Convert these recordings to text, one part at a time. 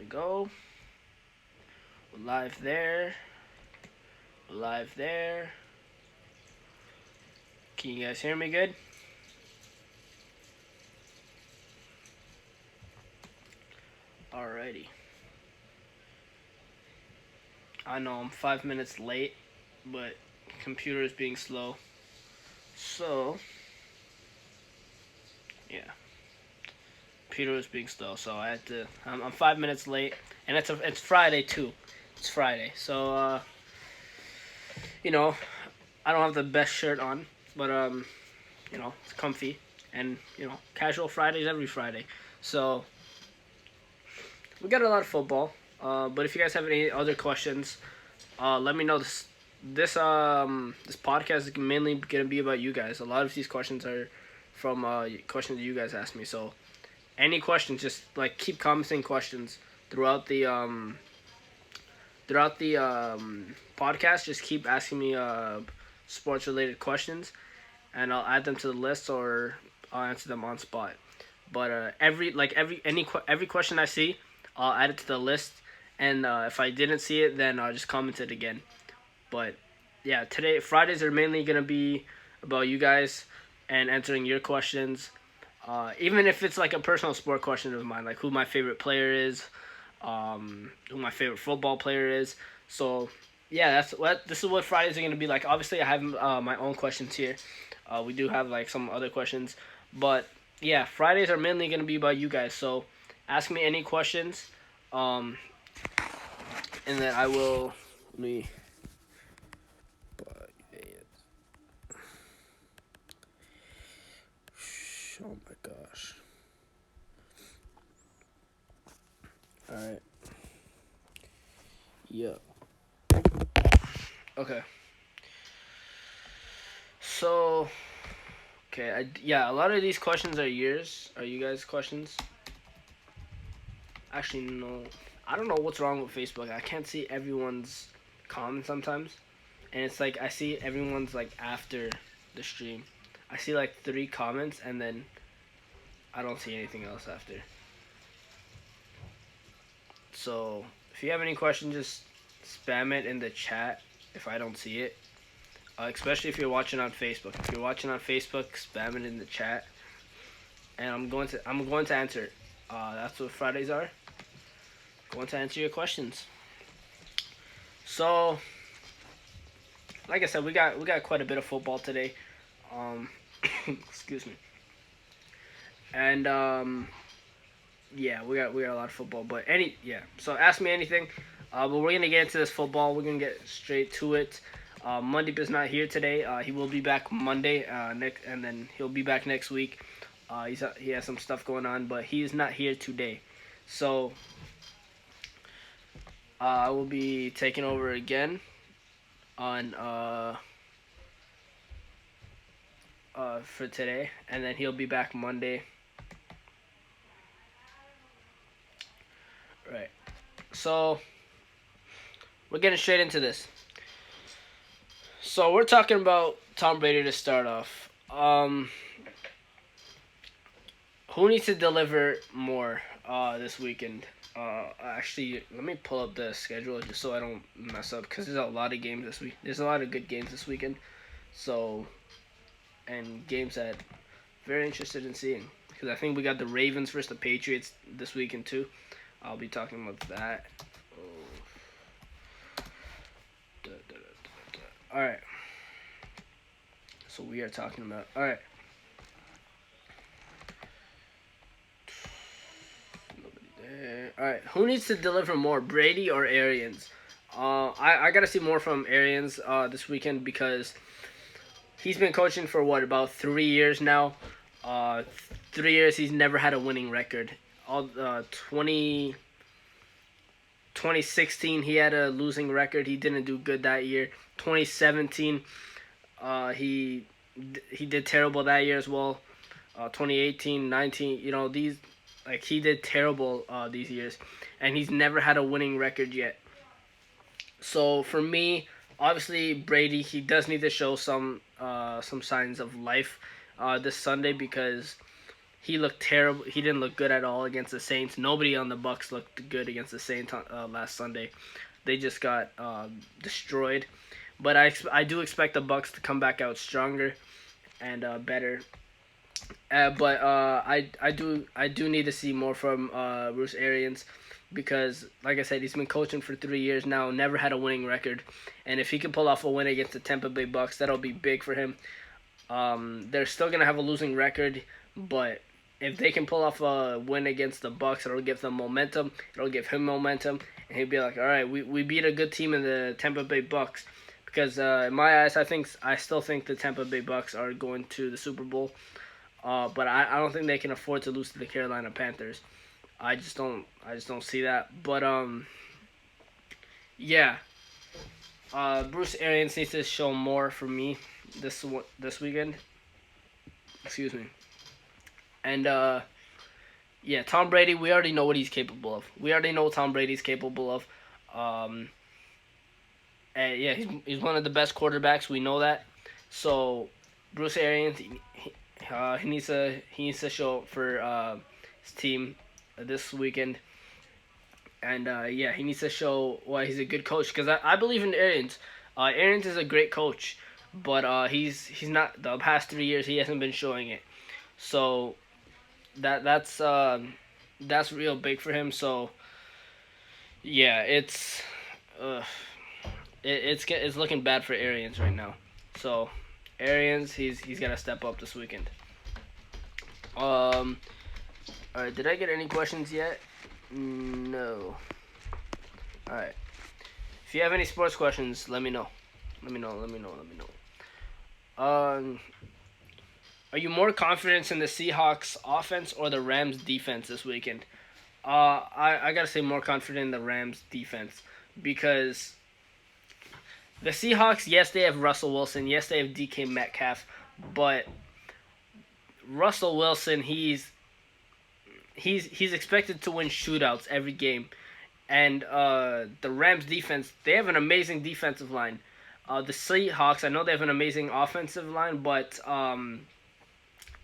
we go. We're live there. We're live there. Can you guys hear me good? Alrighty. I know I'm 5 minutes late, but computer is being slow. So, yeah. Computer is being slow, so I had to. I'm 5 minutes late, and it's Friday too. It's Friday, so you know, I don't have the best shirt on, but it's comfy, and casual Fridays every Friday. So we got a lot of football. But if you guys have any other questions, let me know. This podcast is mainly gonna be about you guys. A lot of these questions are from questions you guys asked me. So any questions, just like keep commenting questions throughout the podcast. Just keep asking me sports related questions, and I'll add them to the list or I'll answer them on spot. But every question I see, I'll add it to the list, and if I didn't see it, then I'll just comment it again. But yeah, today Fridays are mainly gonna be about you guys and answering your questions. Even if it's like a personal sport question of mine, like who my favorite player is, who my favorite football player is. So yeah, this is what Fridays are gonna be like. Obviously, I have my own questions here. We do have like some other questions, but yeah, Fridays are mainly gonna be about you guys. So ask me any questions, and then I will. Let me. Oh my gosh. All right. Yeah. Okay. So, okay, yeah, a lot of these questions are yours. Are you guys' questions? Actually, no. I don't know what's wrong with Facebook. I can't see everyone's comments sometimes, and it's like I see everyone's like after the stream. I see like 3 comments, and then I don't see anything else after. So, if you have any questions, just spam it in the chat if I don't see it. Especially if you're watching on Facebook. If you're watching on Facebook, spam it in the chat, and I'm going to answer it. That's what Fridays are. Going to answer your questions. So, like I said, we got quite a bit of football today. Excuse me. And yeah, we got a lot of football. But so ask me anything. But we're gonna get into this football. We're gonna get straight to it. Mundip is not here today. He will be back Monday, and then he'll be back next week. He has some stuff going on, but he is not here today. So I will be taking over again on for today, and then he'll be back Monday. Right. So we're getting straight into this. So we're talking about Tom Brady to start off. Who needs to deliver more this weekend? Actually, let me pull up the schedule just so I don't mess up, because there's a lot of games this week. There's a lot of good games this weekend. So, and games that I'm very interested in seeing, because I think we got the Ravens versus the Patriots this weekend too. I'll be talking about that. All right. So we are talking about. All right. Nobody there. All right. Who needs to deliver more, Brady or Arians? I gotta see more from Arians this weekend, because he's been coaching for about 3 years now. 3 years he's never had a winning record. 2016 he had a losing record. He didn't do good that year. 2017 he did terrible that year as well. 2018, 19, he did terrible these years, and he's never had a winning record yet. So for me, obviously Brady, he does need to show some signs of life this Sunday, because he looked terrible. He didn't look good at all against the Saints. Nobody on the Bucks looked good against the Saints last Sunday. They just got destroyed. But I do expect the Bucks to come back out stronger and better. But I do need to see more from Bruce Arians because, like I said, he's been coaching for 3 years now, never had a winning record, and if he can pull off a win against the Tampa Bay Bucks, that'll be big for him. They're still gonna have a losing record, but if they can pull off a win against the Bucks, it'll give them momentum. It'll give him momentum, and he'll be like, all right, we beat a good team in the Tampa Bay Bucks. Because in my eyes, I still think the Tampa Bay Bucks are going to the Super Bowl. But I don't think they can afford to lose to the Carolina Panthers. I just don't see that. But yeah. Bruce Arians needs to show more for me this weekend. Excuse me. And yeah, Tom Brady. We already know what he's capable of. We already know what Tom Brady's capable of. And yeah, he's one of the best quarterbacks. We know that. So Bruce Arians, he needs to show for his team this weekend, and yeah, he needs to show why he's a good coach. Because I believe in Arians. Arians is a great coach, but he's not. The past 3 years he hasn't been showing it. So that's real big for him. So yeah, uh, it's looking bad for Arians right now. So Arians, he's got to step up this weekend. All right, did I get any questions yet? No. All right. If you have any sports questions, let me know. Let me know. Are you more confident in the Seahawks offense or the Rams defense this weekend? I gotta say more confident in the Rams defense because the Seahawks, yes, they have Russell Wilson, yes, they have DK Metcalf, but Russell Wilson, he's expected to win shootouts every game, and the Rams defense, they have an amazing defensive line. The Seahawks, I know they have an amazing offensive line, but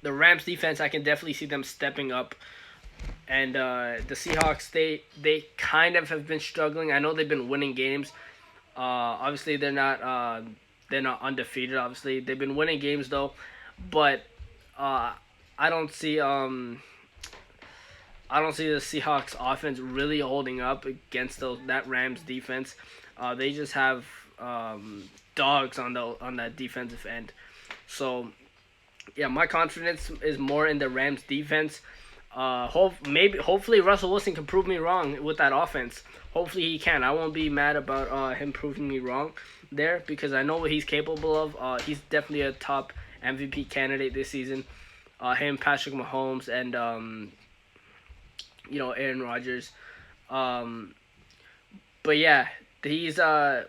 the Rams defense, I can definitely see them stepping up. And the Seahawks, they kind of have been struggling. I know they've been winning games. Obviously, they're not undefeated. Obviously, they've been winning games though, but I don't see the Seahawks offense really holding up against that Rams defense. They just have dogs on that defensive end. So yeah, my confidence is more in the Rams defense. Hopefully Russell Wilson can prove me wrong with that offense. Hopefully he can. I won't be mad about him proving me wrong there because I know what he's capable of. He's definitely a top MVP candidate this season. Him, Patrick Mahomes, and Aaron Rodgers. But yeah, he's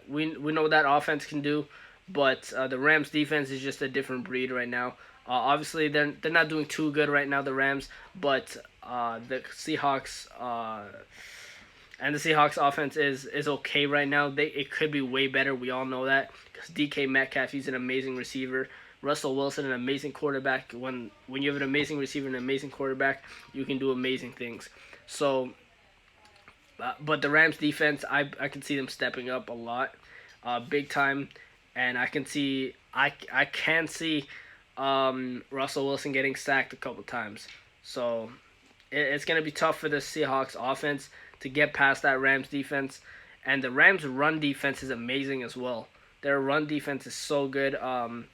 we know what that offense can do, but the Rams defense is just a different breed right now. Obviously, they're not doing too good right now, the Rams, but the Seahawks and the Seahawks offense is okay right now. It could be way better. We all know that because DK Metcalf, he's an amazing receiver. Russell Wilson, an amazing quarterback. When you have an amazing receiver and an amazing quarterback, you can do amazing things. So, but the Rams defense, I can see them stepping up a lot, big time, and I can see Russell Wilson getting sacked a couple times. So it's going to be tough for the Seahawks offense to get past that Rams defense. And the Rams run defense is amazing as well. Their run defense is so good. And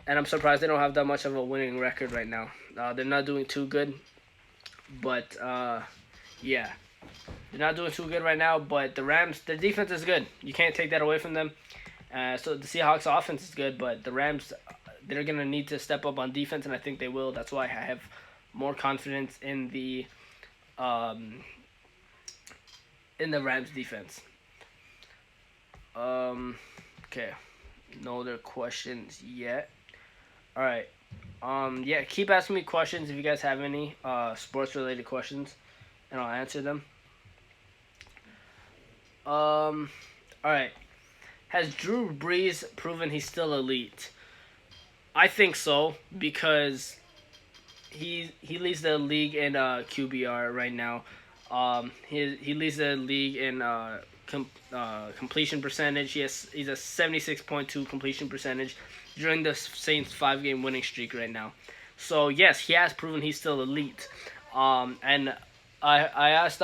I'm surprised they don't have that much of a winning record right now. They're not doing too good. But yeah. They're not doing too good right now. But the Rams, their defense is good. You can't take that away from them. So the Seahawks offense is good. But the Rams, they're going to need to step up on defense, and I think they will. That's why I have more confidence in the Rams defense. Okay. No other questions yet. All right. Yeah, keep asking me questions if you guys have any sports related questions, and I'll answer them. All right. Has Drew Brees proven he's still elite? I think so because he leads the league in QBR right now. He leads the league in completion percentage. He's a 76.2 completion percentage during the Saints 5 game winning streak right now. So yes, he has proven he's still elite. And I asked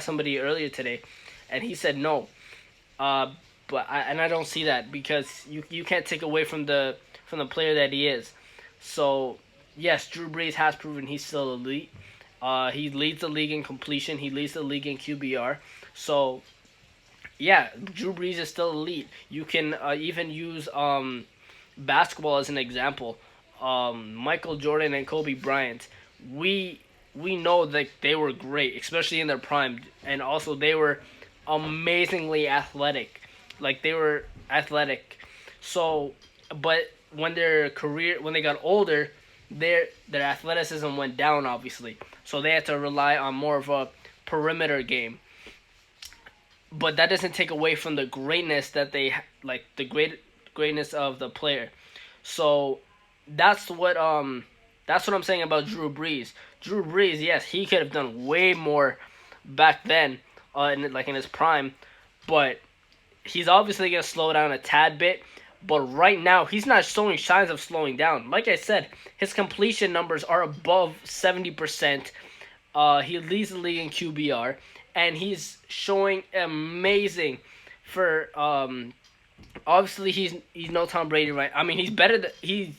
somebody earlier today, and he said no. Uh, but I don't see that because you can't take away from the player that he is. So yes, Drew Brees has proven he's still elite. He leads the league in completion. He leads the league in QBR. So yeah, Drew Brees is still elite. You can even use basketball as an example. Michael Jordan and Kobe Bryant. We we know that they were great, especially in their prime, and also they were amazingly athletic. Like they were athletic. So, but when they got older, their athleticism went down obviously. So they had to rely on more of a perimeter game. But that doesn't take away from the greatness that like the greatness of the player. So that's that's what I'm saying about Drew Brees. Drew Brees, yes, he could have done way more back then, in his prime, but he's obviously gonna slow down a tad bit. But right now, he's not showing signs of slowing down. Like I said, his completion numbers are above 70%. He leads the league in QBR, and he's showing amazing for obviously he's no Tom Brady, right? I mean, he's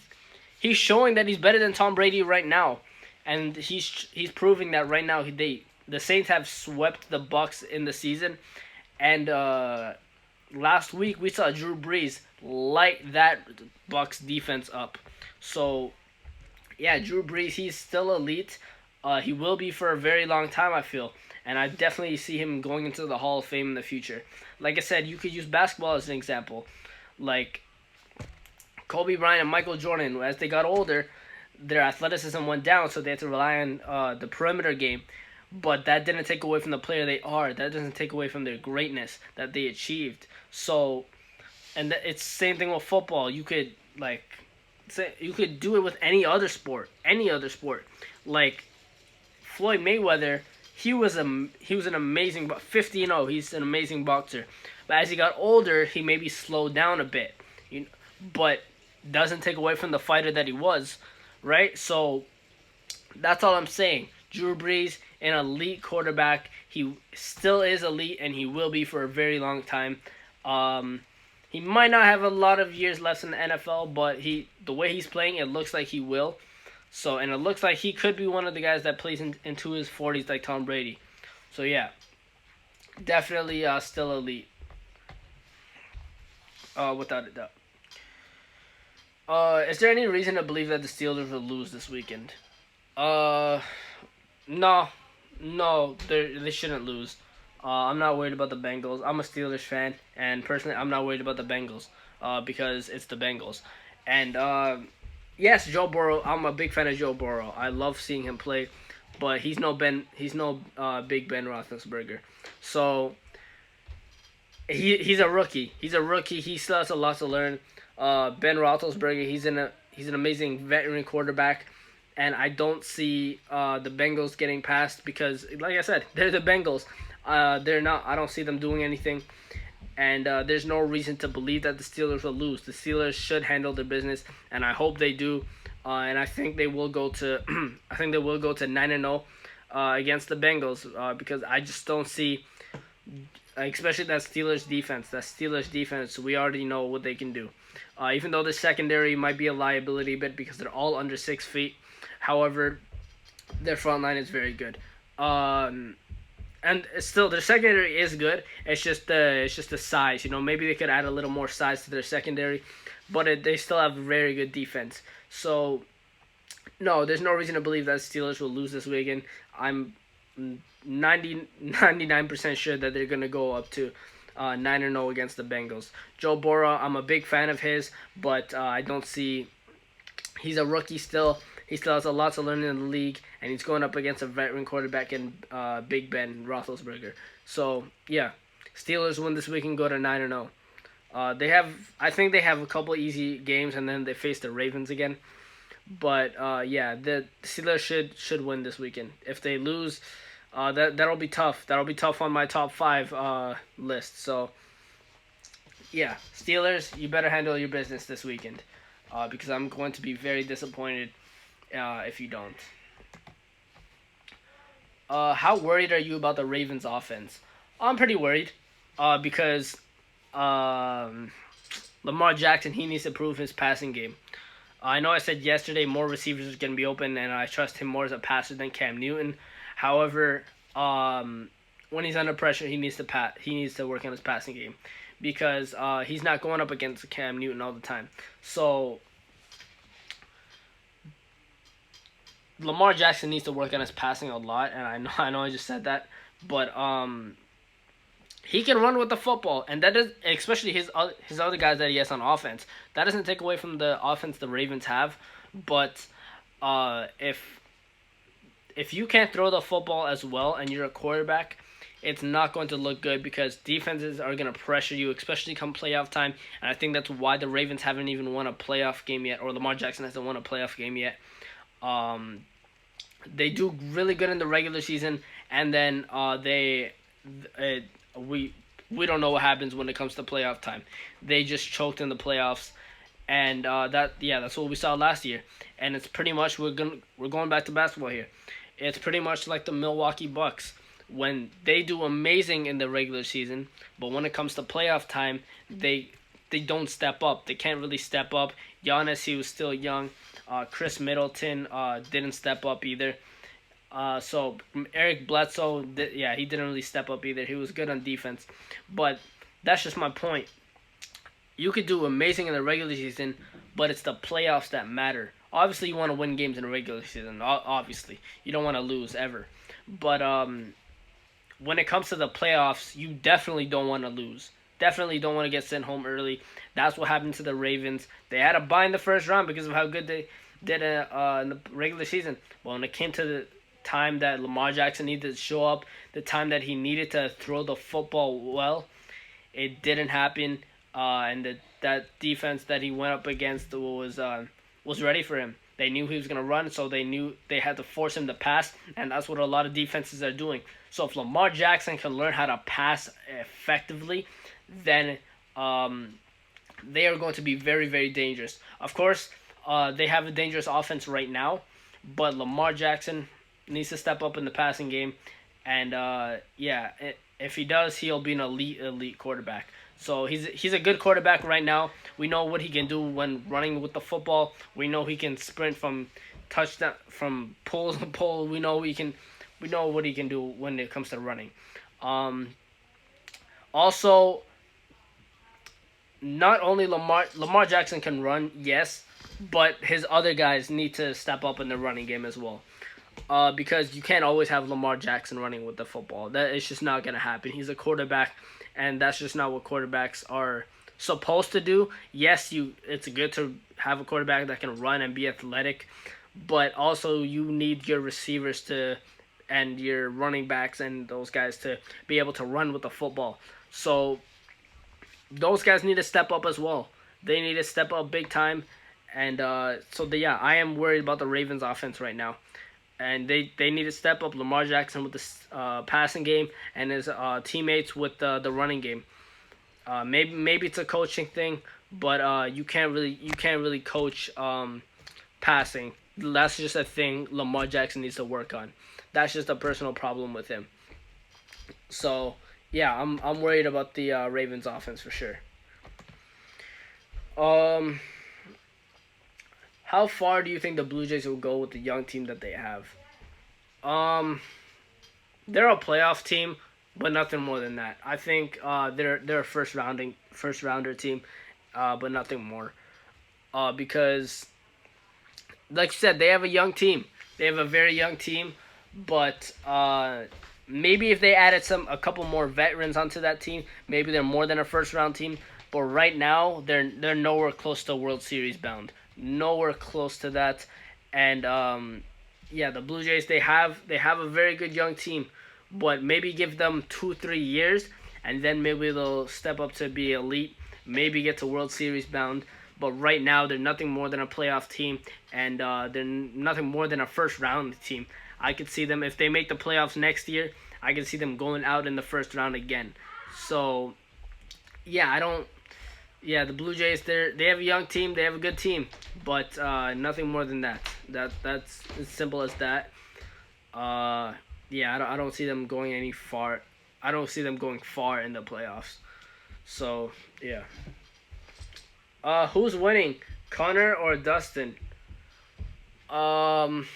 showing that he's better than Tom Brady right now, and he's proving that right now. The Saints have swept the Bucks in the season, and last week we saw Drew Brees light that Bucks defense up. So yeah, Drew Brees, he's still elite. He will be for a very long time, I feel, and I definitely see him going into the Hall of Fame in the future. Like I said, you could use basketball as an example. Like Kobe Bryant and Michael Jordan, as they got older, their athleticism went down, so they had to rely on the perimeter game. But that didn't take away from the player they are. That doesn't take away from their greatness that they achieved. So, and it's the same thing with football. You could do it with any other sport. Any other sport. Like Floyd Mayweather, he was an amazing 50-0. He's an amazing boxer. But as he got older, he maybe slowed down a bit. But doesn't take away from the fighter that he was, right? So that's all I'm saying. Drew Brees, an elite quarterback. He still is elite, and he will be for a very long time. He might not have a lot of years left in the NFL, but the way he's playing, it looks like he will. So, and it looks like he could be one of the guys that plays into his 40s like Tom Brady. So yeah, definitely still elite. Without a doubt. Is there any reason to believe that the Steelers will lose this weekend? Uh, no, no, they shouldn't lose. I'm not worried about the Bengals. I'm a Steelers fan, and personally, I'm not worried about the Bengals. Because it's the Bengals, and yes, Joe Burrow. I'm a big fan of Joe Burrow. I love seeing him play, but he's no Big Ben Roethlisberger. So he's a rookie. He's a rookie. He still has a lot to learn. Ben Roethlisberger, he's an amazing veteran quarterback, and I don't see the Bengals getting past because, like I said, they're the Bengals. They're not. I don't see them doing anything, and there's no reason to believe that the Steelers will lose. The Steelers should handle their business, and I hope they do. And I think they will go to I think they will go to 9-0 against the Bengals because I just don't see, especially that Steelers defense. That Steelers defense, we already know what they can do. Even though the secondary might be a liability a bit because they're all under 6 feet. However, their front line is very good. And still, their secondary is good. It's just the size. Maybe they could add a little more size to their secondary, but they still have very good defense. So, no, there's no reason to believe that Steelers will lose this weekend. I'm 99% sure that they're going to go up to 9-0 against the Bengals. Joe Burrow, I'm a big fan of his, but I don't see. He's a rookie still. He still has a lot to learn in the league, and he's going up against a veteran quarterback in Big Ben Roethlisberger. So yeah, Steelers win this week and go to 9-0. I think they have a couple easy games, and then they face the Ravens again. But yeah, the Steelers should win this weekend. If they lose, that'll be tough. That'll be tough on my top five list. So yeah, Steelers, you better handle your business this weekend, because I'm going to be very disappointed if you don't. How worried are you about the Ravens offense? I'm pretty worried, because um, Lamar Jackson, he needs to prove his passing game. I know I said yesterday more receivers are going to be open, and I trust him more as a passer than Cam Newton. However, when he's under pressure, he needs to He needs to work on his passing game, because he's not going up against Cam Newton all the time. So Lamar Jackson needs to work on his passing a lot, and I know I just said that, but he can run with the football, and that is especially his other guys that he has on offense. That doesn't take away from the offense the Ravens have, but if you can't throw the football as well and you're a quarterback, it's not going to look good, because defenses are going to pressure you, especially come playoff time. And I think that's why the Ravens haven't even won a playoff game yet, or Lamar Jackson hasn't won a playoff game yet. They do really good in the regular season, and then we don't know what happens when it comes to playoff time. They just choked in the playoffs, and that's what we saw last year. And it's pretty much we're going back to basketball here. It's pretty much like the Milwaukee Bucks, when they do amazing in the regular season, but when it comes to playoff time, they don't step up. They can't really step up. Giannis, he was still young. Chris Middleton didn't step up either. So Eric Bledsoe, he didn't really step up either. He was good on defense, but that's just my point. You could do amazing in the regular season, but it's the playoffs that matter. Obviously, you want to win games in the regular season. Obviously, you don't want to lose ever. But when it comes to the playoffs, you definitely don't want to lose. Definitely don't want to get sent home early. That's what happened to the Ravens. They had to buy in the first round because of how good they did in the regular season. But when it came to the time that Lamar Jackson needed to show up, the time that he needed to throw the football well, it didn't happen. And that defense that he went up against was ready for him. They knew he was going to run, so they knew they had to force him to pass, and that's what a lot of defenses are doing. So if Lamar Jackson can learn how to pass effectively, then they are going to be very, very dangerous. Of course, they have a dangerous offense right now, but Lamar Jackson needs to step up in the passing game, and if he does, he'll be an elite quarterback. So he's a good quarterback right now. We know what he can do when running with the football. We know he can sprint from touchdown, from pole to pole. We know what he can do when it comes to running. Also, not only Lamar Jackson can run, yes, but his other guys need to step up in the running game as well. Because you can't always have Lamar Jackson running with the football. That is just not gonna happen. He's a quarterback, and that's just not what quarterbacks are supposed to do. Yes, it's good to have a quarterback that can run and be athletic, but also you need your receivers and your running backs and those guys to be able to run with the football. So those guys need to step up as well. They need to step up big time, and I am worried about the Ravens offense right now. And they need to step up. Lamar Jackson with the passing game, and his teammates with the running game. Maybe it's a coaching thing, but you can't really coach passing. That's just a thing Lamar Jackson needs to work on. That's just a personal problem with him. So yeah, I'm worried about the Ravens offense for sure. How far do you think the Blue Jays will go with the young team that they have? They're a playoff team, but nothing more than that. I think they're a first rounder team, but nothing more. Because, like you said, they have a young team. They have a very young team, but maybe if they added a couple more veterans onto that team, maybe they're more than a first round team. But right now, they're nowhere close to World Series bound. Nowhere close to that. And the Blue Jays, they have a very good young team, but maybe give them 2-3 years, and then maybe they'll step up to be elite. Maybe get to World Series bound. but right now they're nothing more than a playoff team, and they're nothing more than a first round team. I could see them if they make the playoffs next year. I can see them going out in the first round again. So yeah, I don't. Yeah, the Blue Jays they have a young team, they have a good team, but nothing more than that. That's as simple as that. Uh, yeah, I don't see them going any far. I don't see them going far in the playoffs. So yeah. Who's winning, Connor or Dustin? Um,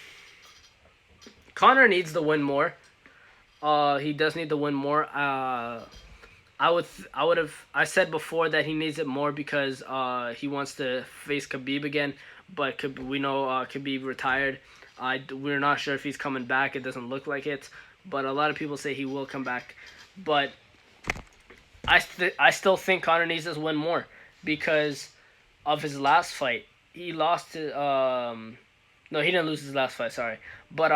Connor needs to win more. He does need to win more. I would have. I said before that he needs it more because he wants to face Khabib again, but we know Khabib retired. We're not sure if he's coming back. It doesn't look like it, but a lot of people say he will come back. But I still think Connor needs to win more because of his last fight. He lost to no, he didn't lose his last fight. Sorry, but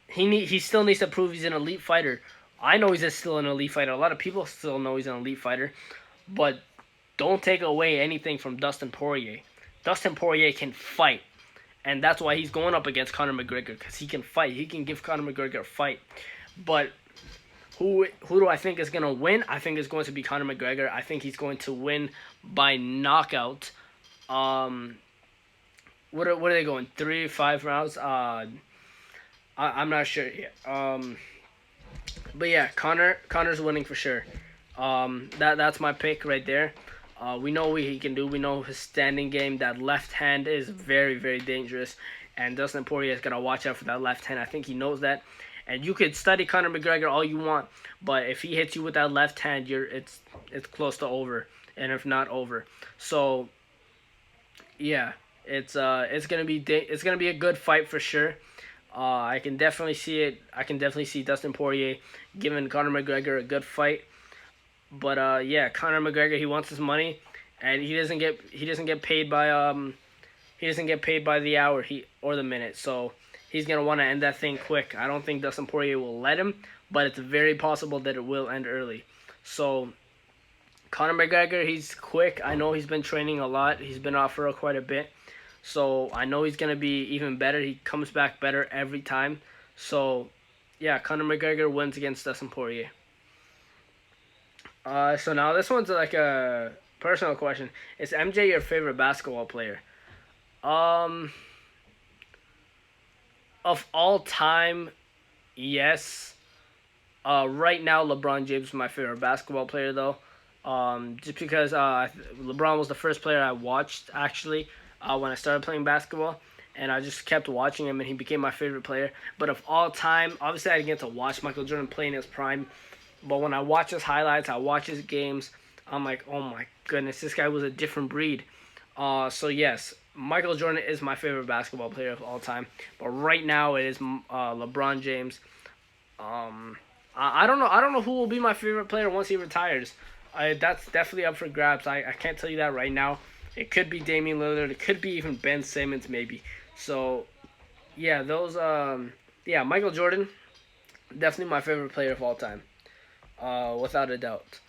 he still needs to prove he's an elite fighter. I know he's still an elite fighter. A lot of people still know he's an elite fighter, but don't take away anything from Dustin Poirier. Dustin Poirier can fight, and that's why he's going up against Conor McGregor because he can fight. He can give Conor McGregor a fight, but who do I think is gonna win? I think it's going to be Conor McGregor. I think he's going to win by knockout. What are they going? 3-5 rounds? I'm not sure yet. But yeah, Connor's winning for sure. That's my pick right there. We know what he can do. We know his standing game. That left hand is very, very dangerous. And Dustin Poirier's got to watch out for that left hand. I think he knows that. And you could study Conor McGregor all you want, but if he hits you with that left hand, it's close to over, and if not over. So yeah, it's gonna be a good fight for sure. I can definitely see it. I can definitely see Dustin Poirier giving Conor McGregor a good fight. But yeah, Conor McGregor, he wants his money, and he doesn't get paid by the hour or the minute. So he's gonna want to end that thing quick. I don't think Dustin Poirier will let him, but it's very possible that it will end early. So Conor McGregor, he's quick. I know he's been training a lot. He's been off for quite a bit. So I know he's going to be even better. He comes back better every time. So yeah, Conor McGregor wins against Dustin Poirier. So now this one's like a personal question. Is MJ your favorite basketball player? Um, of all time, yes. Right now, LeBron James is my favorite basketball player, though. Just because LeBron was the first player I watched, actually, when I started playing basketball. And I just kept watching him, and he became my favorite player. But of all time, obviously I didn't get to watch Michael Jordan play in his prime. But when I watch his highlights, I watch his games, I'm like, oh my goodness, this guy was a different breed. So yes, Michael Jordan is my favorite basketball player of all time. But right now it is LeBron James. I don't know. I don't know who will be my favorite player once he retires. That's definitely up for grabs. I can't tell you that right now. It could be Damian Lillard. It could be even Ben Simmons maybe. So yeah, yeah, Michael Jordan, definitely my favorite player of all time. Without a doubt.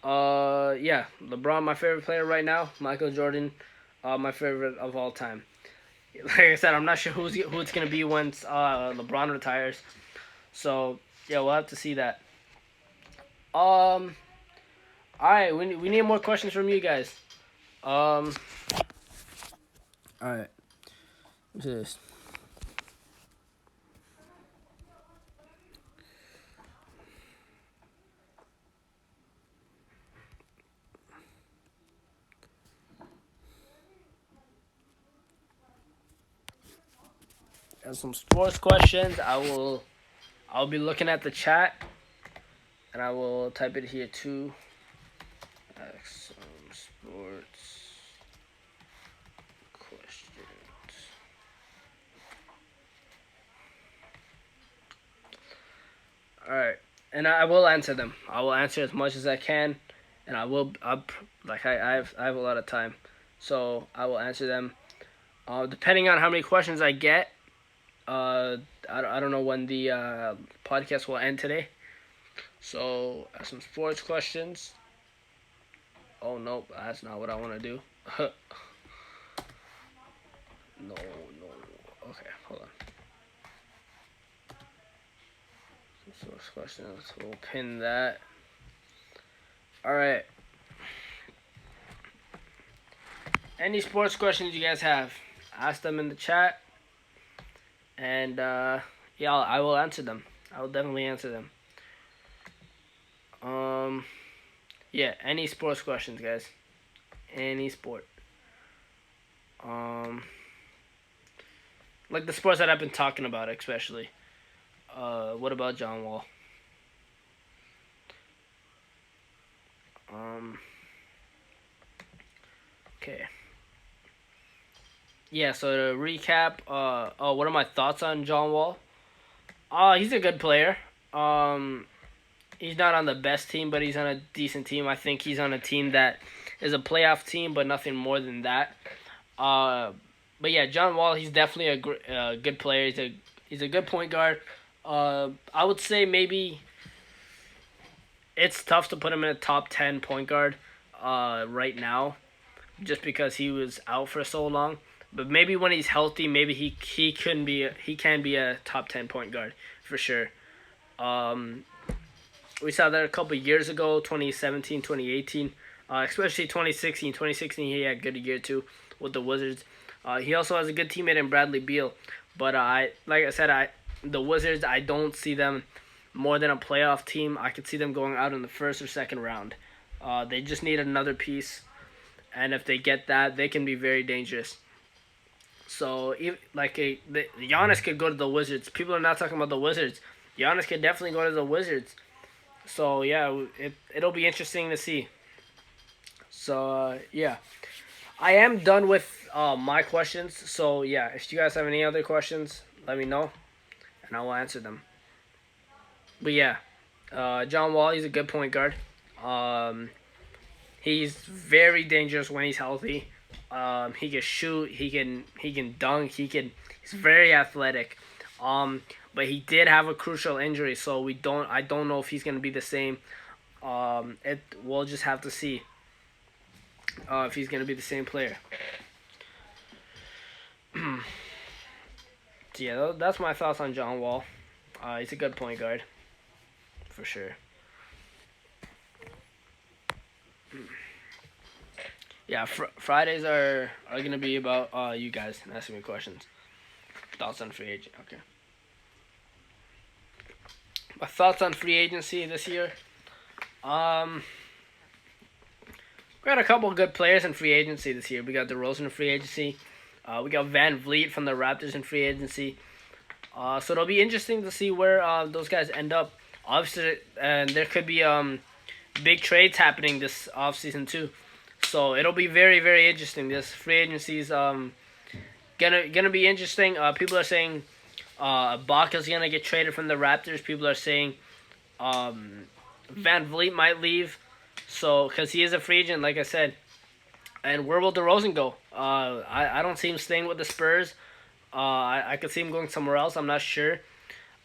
Yeah, LeBron, my favorite player right now. Michael Jordan, my favorite of all time. Like I said, I'm not sure who it's gonna be once LeBron retires. So yeah, we'll have to see that. All right, we need more questions from you guys. All right. What's this? Got some sports questions. I'll be looking at the chat, and I will type it here too. Some sports questions. All right, and I will answer them. I will answer as much as I can, and I have a lot of time, so I will answer them. Depending on how many questions I get, I don't know when the podcast will end today. So some sports questions. Oh nope, that's not what I want to do. No, no. Okay, hold on. Source questions. We'll pin that. All right. Any sports questions you guys have, ask them in the chat, and yeah, I will answer them. I will definitely answer them. Um, yeah, any sports questions, guys. Any sport. Um, like the sports that I've been talking about, especially. What about John Wall? Um, okay. Yeah, so to recap, what are my thoughts on John Wall? He's a good player. Um, he's not on the best team, but he's on a decent team. I think he's on a team that is a playoff team, but nothing more than that. Uh, but yeah, John Wall, he's definitely a good player. He's a good point guard. I would say maybe it's tough to put him in a top 10 point guard right now, just because he was out for so long. But maybe when he's healthy, maybe he can be a top 10 point guard for sure. Um, we saw that a couple years ago, 2017, 2018, especially 2016. 2016, he had a good year too with the Wizards. He also has a good teammate in Bradley Beal, but like I said, the Wizards, I don't see them more than a playoff team. I could see them going out in the first or second round. They just need another piece, and if they get that, they can be very dangerous. So, Giannis could go to the Wizards. People are not talking about the Wizards. Giannis could definitely go to the Wizards. So yeah, it'll be interesting to see. So yeah, I am done with my questions. So yeah, if you guys have any other questions, let me know, and I will answer them. But yeah, John Wall, he's a good point guard. Um, he's very dangerous when he's healthy. He can shoot. He can dunk. He's very athletic. But he did have a crucial injury, so I don't know if he's gonna be the same. We'll just have to see if he's gonna be the same player. So yeah, that's my thoughts on John Wall. He's a good point guard for sure. Yeah, Fridays are gonna be about you guys asking me questions. Thoughts on free agent? Okay. My thoughts on free agency this year. Um, we got a couple good players in free agency this year. We got DeRozan in free agency. We got Van Vliet from the Raptors in free agency. So it'll be interesting to see where those guys end up. Obviously, and there could be big trades happening this offseason too. So it'll be very, very interesting. This free agency is gonna be interesting. People are saying Ibaka's gonna get traded from the Raptors. People are saying Van Vliet might leave. So because he is a free agent, like I said. And where will DeRozan go? I don't see him staying with the Spurs. I could see him going somewhere else. I'm not sure.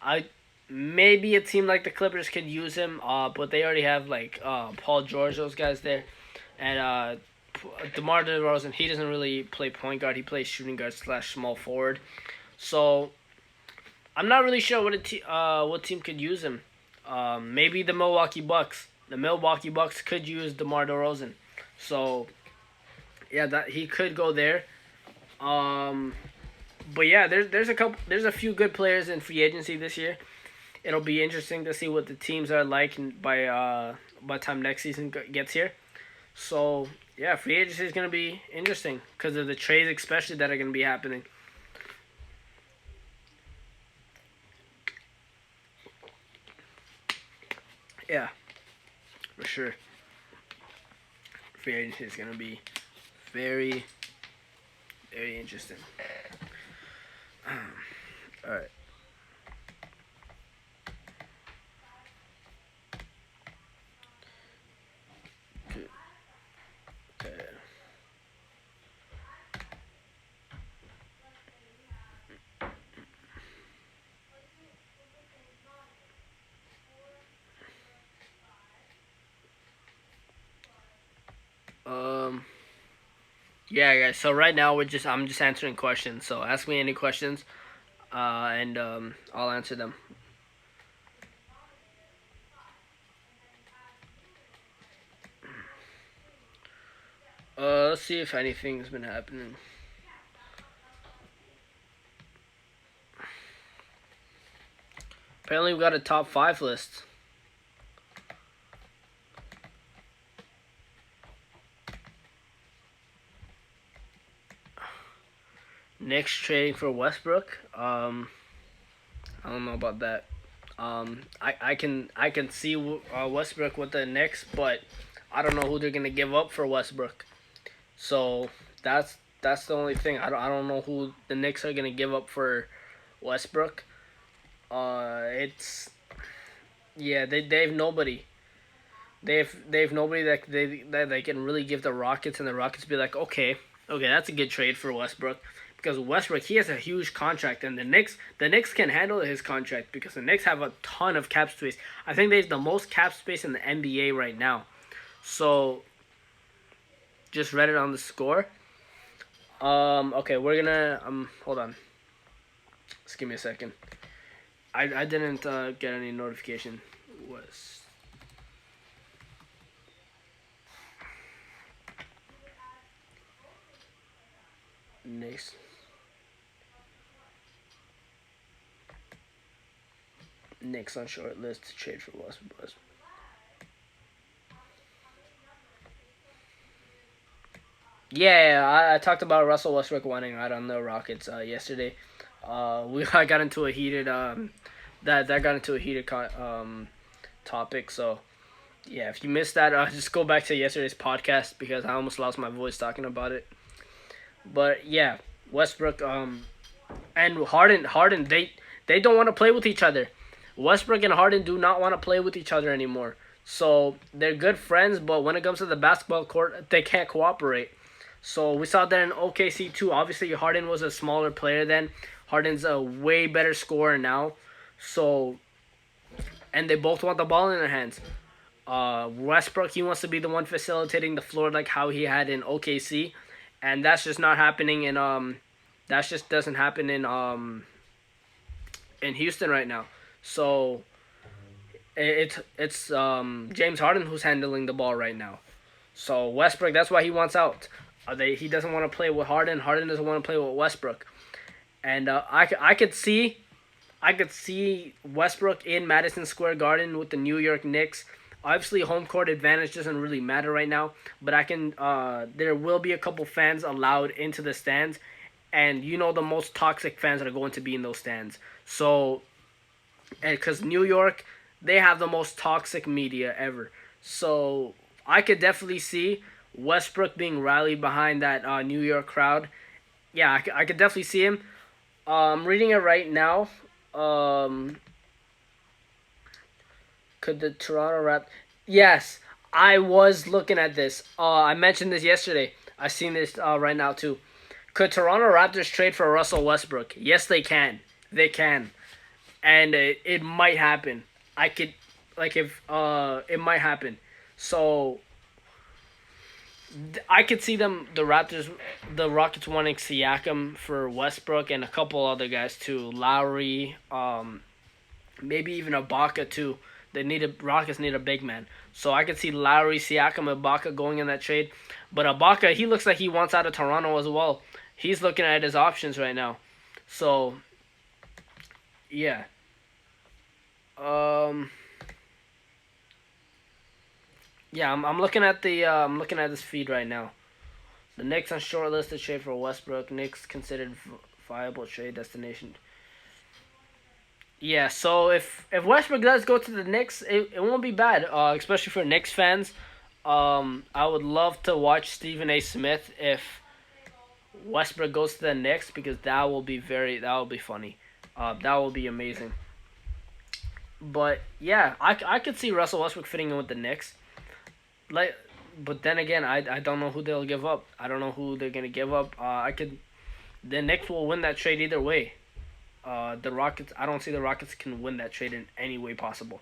I Maybe a team like the Clippers could use him. But they already have like Paul George, those guys there, and DeMar DeRozan. He doesn't really play point guard. He plays shooting guard slash small forward. So I'm not really sure what team could use him. Maybe the Milwaukee Bucks. The Milwaukee Bucks could use DeMar DeRozan. So yeah, that he could go there. Um, but yeah, there's a few good players in free agency this year. It'll be interesting to see what the teams are like by the time next season gets here. So yeah, free agency is gonna be interesting because of the trades, especially that are gonna be happening. Yeah, for sure. Free agency is gonna be very, very interesting. All right. Good. Okay. Yeah, guys. So right now I'm just answering questions. So ask me any questions, and I'll answer them. Let's see if anything's been happening. Apparently, we got a top five list. Knicks trading for Westbrook. I don't know about that. I can see Westbrook with the Knicks, but I don't know who they're gonna give up for Westbrook. So that's the only thing. I don't know who the Knicks are gonna give up for Westbrook. It's yeah they have nobody. They have nobody that they can really give the Rockets, and the Rockets be like, okay, that's a good trade for Westbrook, because Westbrook, he has a huge contract, and the Knicks can handle his contract because the Knicks have a ton of cap space. I think they have the most cap space in the NBA right now. So just read it on the score. Okay, we're gonna hold on. Just give me a second. I didn't get any notification. Was Knicks Knicks on short list to trade for Westbrook. Yeah, I talked about Russell Westbrook wanting out on the Rockets yesterday. We I got into a heated that got into a heated topic. So yeah, if you missed that, just go back to yesterday's podcast because I almost lost my voice talking about it. But yeah, Westbrook and Harden they don't want to play with each other. Westbrook and Harden do not want to play with each other anymore. So they're good friends, but when it comes to the basketball court, they can't cooperate. So we saw that in OKC too. Obviously, Harden was a smaller player then. Harden's a way better scorer now. So, and they both want the ball in their hands. Westbrook, he wants to be the one facilitating the floor like how he had in OKC, and that's just not happening in that just doesn't happen in Houston right now. So it's James Harden who's handling the ball right now. So Westbrook, that's why he wants out. He doesn't want to play with Harden. Harden doesn't want to play with Westbrook. And I could see Westbrook in Madison Square Garden with the New York Knicks. Obviously, home court advantage doesn't really matter right now, but I can. There will be a couple fans allowed into the stands, and you know the most toxic fans that are going to be in those stands. So, and because New York, they have the most toxic media ever. So I could definitely see Westbrook being rallied behind that New York crowd. Yeah, I could definitely see him. I'm reading it right now. Um, could the Toronto Rap? Yes, I was looking at this. I mentioned this yesterday. I seen this right now too. Could Toronto Raptors trade for Russell Westbrook? Yes, they can. They can, and it might happen. I could, like, if it might happen. So I could see the Rockets wanting Siakam for Westbrook and a couple other guys too. Lowry, maybe even Ibaka too. Rockets need a big man, so I could see Lowry, Siakam, Ibaka going in that trade. But Ibaka, he looks like he wants out of Toronto as well. He's looking at his options right now. So yeah, um, yeah, I'm looking at I'm looking at this feed right now. The Knicks on shortlisted trade for Westbrook. Knicks considered viable trade destination. Yeah, so if Westbrook does go to the Knicks, it won't be bad. Especially for Knicks fans. I would love to watch Stephen A. Smith if Westbrook goes to the Knicks, because that will be funny. That will be amazing. But yeah, I could see Russell Westbrook fitting in with the Knicks. Like, but then again, I don't know who they'll give up. I don't know who they're gonna give up. The Knicks will win that trade either way. The Rockets, I don't see the Rockets can win that trade in any way possible.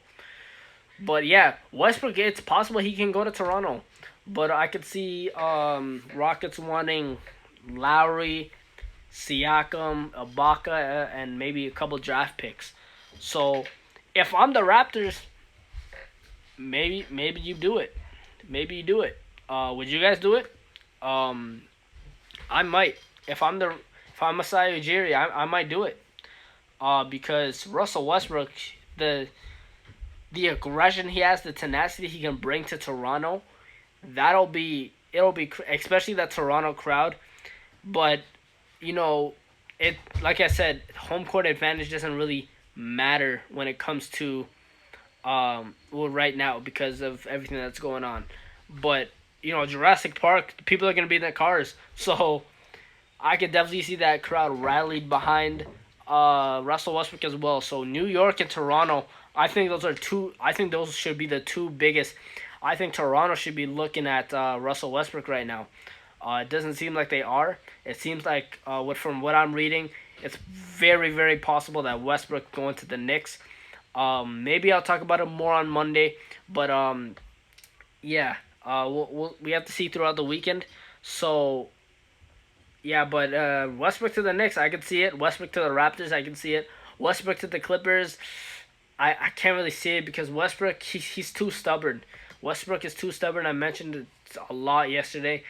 But yeah, Westbrook. It's possible he can go to Toronto, but I could see Rockets wanting Lowry, Siakam, Ibaka, and maybe a couple draft picks. So if I'm the Raptors, maybe you do it. Maybe you do it. Would you guys do it? Um, I might. If I'm Masai Ujiri, I might do it. Because Russell Westbrook, the the aggression he has, the tenacity he can bring to Toronto, it'll be especially that Toronto crowd. But you know, it like I said, home court advantage doesn't really matter when it comes to well right now because of everything that's going on. But you know, Jurassic Park, people are gonna be in their cars, so I could definitely see that crowd rallied behind Russell Westbrook as well. So New York and Toronto, I think those are two. I think those should be the two biggest. I think Toronto should be looking at Russell Westbrook right now. It doesn't seem like they are. It seems like from what I'm reading, it's very possible that Westbrook going to the Knicks. Maybe I'll talk about it more on Monday, but yeah, we have to see throughout the weekend. So yeah, but Westbrook to the Knicks, I can see it. Westbrook to the Raptors, I can see it. Westbrook to the Clippers, I can't really see it because Westbrook he's too stubborn. Westbrook is too stubborn. I mentioned it a lot yesterday,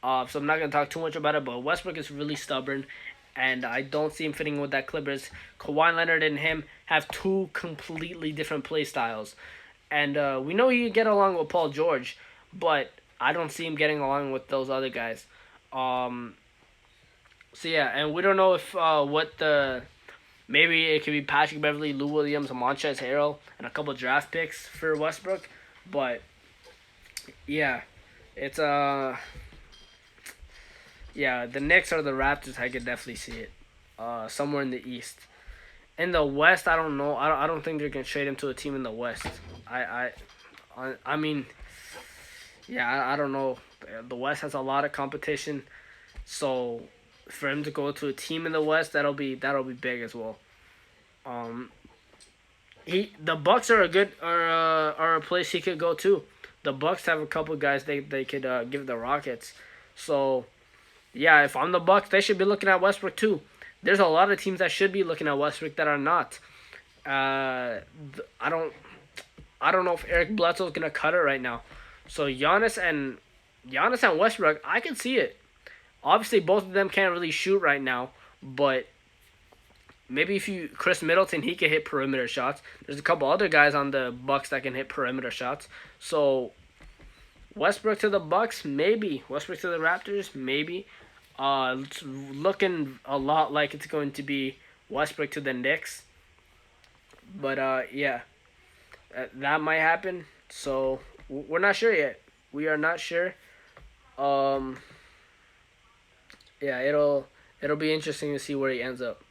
so I'm not gonna talk too much about it. But Westbrook is really stubborn, and I don't see him fitting with that Clippers. Kawhi Leonard and him have two completely different play styles, and we know he can get along with Paul George, but I don't see him getting along with those other guys. Um, so yeah, and we don't know if what the maybe it could be Patrick Beverly, Lou Williams, Montrezl Harrell, and a couple draft picks for Westbrook. But yeah, it's yeah, the Knicks or the Raptors. I could definitely see it. Somewhere in the East. In the West, I don't know. I don't think they're gonna trade him to a team in the West. I mean, yeah, I don't know. The West has a lot of competition, so for him to go to a team in the West, that'll be big as well. Um, the Bucks are a good are a place he could go to. The Bucks have a couple guys they could give the Rockets. So yeah, if I'm the Bucks, they should be looking at Westbrook too. There's a lot of teams that should be looking at Westbrook that are not. I don't know if Eric Bledsoe's gonna cut it right now. So Giannis and Westbrook, I can see it. Obviously, both of them can't really shoot right now, but maybe if you Chris Middleton, he can hit perimeter shots. There's a couple other guys on the Bucks that can hit perimeter shots. So Westbrook to the Bucks, maybe. Westbrook to the Raptors, maybe. It's looking a lot like it's going to be Westbrook to the Knicks. But yeah, that might happen. So we're not sure yet. We are not sure. Um, yeah, it'll be interesting to see where he ends up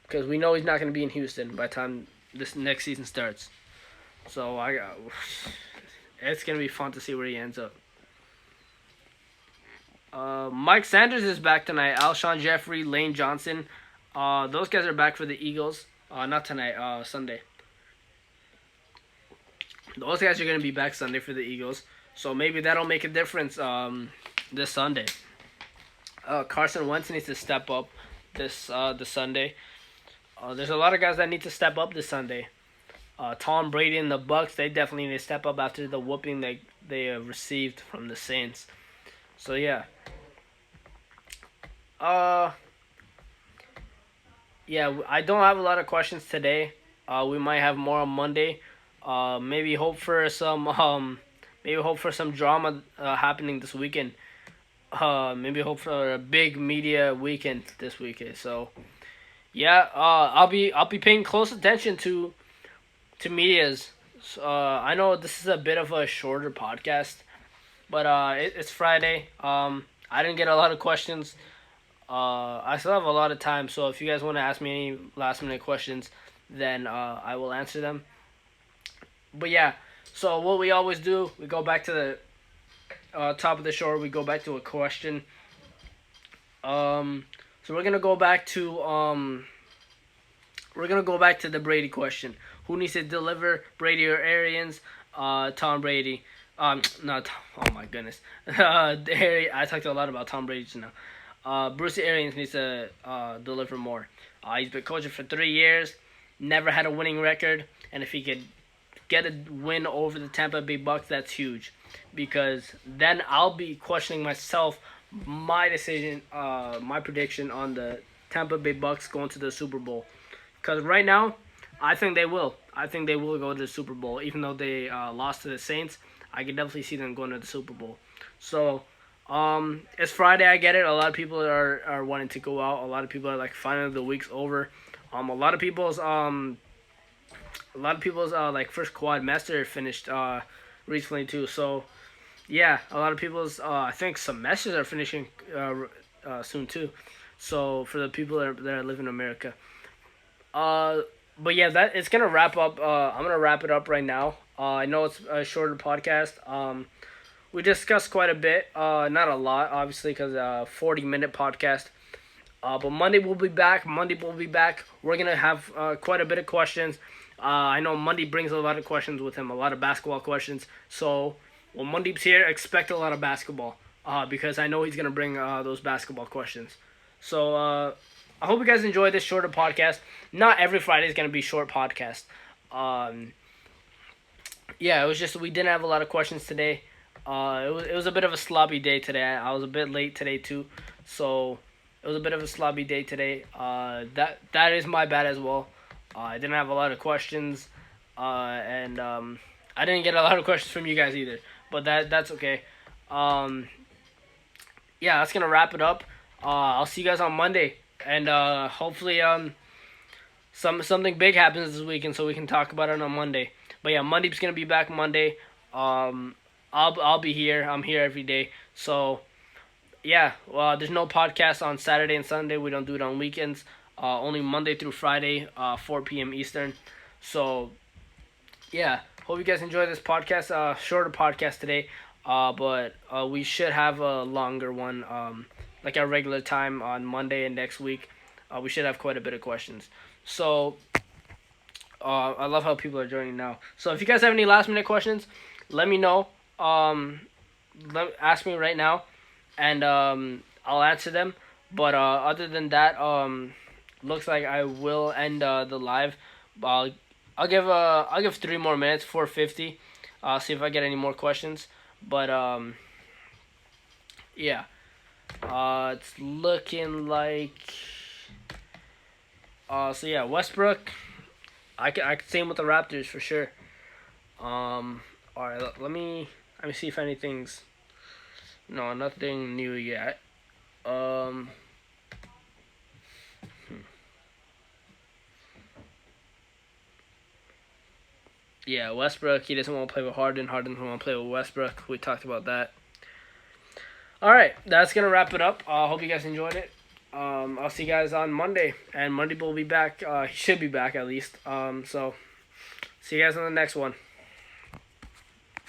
because we know he's not going to be in Houston by the time this next season starts. So it's going to be fun to see where he ends up. Mike Sanders is back tonight. Alshon Jeffrey, Lane Johnson, those guys are back for the Eagles. Not tonight. Sunday. Those guys are going to be back Sunday for the Eagles. So maybe that'll make a difference this Sunday. Carson Wentz needs to step up this Sunday. There's a lot of guys that need to step up this Sunday. Tom Brady and the Bucks, they definitely need to step up after the whooping they received from the Saints. So yeah. Yeah, I don't have a lot of questions today. We might have more on Monday. Maybe hope for some drama happening this weekend. Maybe hope for a big media weekend this weekend. So yeah, I'll be paying close attention to medias. I know this is a bit of a shorter podcast, but it's Friday. I didn't get a lot of questions. I still have a lot of time, so if you guys want to ask me any last minute questions, then I will answer them. But yeah, so what we always do, we go back to the top of the show. We go back to a question. So we're gonna go back to the Brady question. Who needs to deliver, Brady or Arians? Tom Brady. Not oh my goodness. I talked a lot about Tom Brady just now. Bruce Arians needs to deliver more. He's been coaching for 3 years, never had a winning record, and if he could get a win over the Tampa Bay Bucks, that's huge, because then I'll be questioning myself, my decision, my prediction on the Tampa Bay Bucks going to the Super Bowl, because right now, I think they will. I think they will go to the Super Bowl, even though they lost to the Saints. I can definitely see them going to the Super Bowl. So, it's Friday. I get it. A lot of people are wanting to go out. A lot of people are like, finally the week's over. A lot of people's like first quad master finished recently too. So yeah, a lot of people's I think semesters are finishing soon too. So for the people that live in America, uh, but yeah, that it's gonna wrap up. I'm gonna wrap it up right now. I know it's a shorter podcast. We discussed quite a bit. Not a lot, obviously, because 40-minute podcast. But Monday we'll be back. We're gonna have quite a bit of questions. I know Monday brings a lot of questions with him, a lot of basketball questions. So when Mondeep's here, expect a lot of basketball. Because I know he's gonna bring those basketball questions. So I hope you guys enjoyed this shorter podcast. Not every Friday is gonna be short podcast. Um, yeah, it was just we didn't have a lot of questions today. It was a bit of a sloppy day today. I was a bit late today too, so it was a bit of a sloppy day today. That is my bad as well. I didn't have a lot of questions, and I didn't get a lot of questions from you guys either. But that's okay. Um, yeah, that's gonna wrap it up. I'll see you guys on Monday, and hopefully something big happens this weekend so we can talk about it on Monday. But yeah, Monday's gonna be back Monday. Um, I'll be here. I'm here every day. So yeah, well, there's no podcast on Saturday and Sunday. We don't do it on weekends. Only Monday through Friday, 4 p.m. Eastern. So yeah, hope you guys enjoy this podcast. Shorter podcast today. But we should have a longer one. Like our regular time on Monday and next week. We should have quite a bit of questions. So I love how people are joining now. So if you guys have any last minute questions, let me know. Ask me right now, and I'll answer them. But other than that, looks like I will end the live. I'll give 3 more minutes, 4:50. See if I get any more questions. But yeah, it's looking like. So yeah, Westbrook. I could see him with the Raptors for sure. All right, let me see if anything's. No, nothing new yet. Um. Yeah, Westbrook. He doesn't want to play with Harden. Harden doesn't want to play with Westbrook. We talked about that. All right, that's gonna wrap it up. I hope you guys enjoyed it. I'll see you guys on Monday, and Monday will be back. He should be back at least. So see you guys on the next one.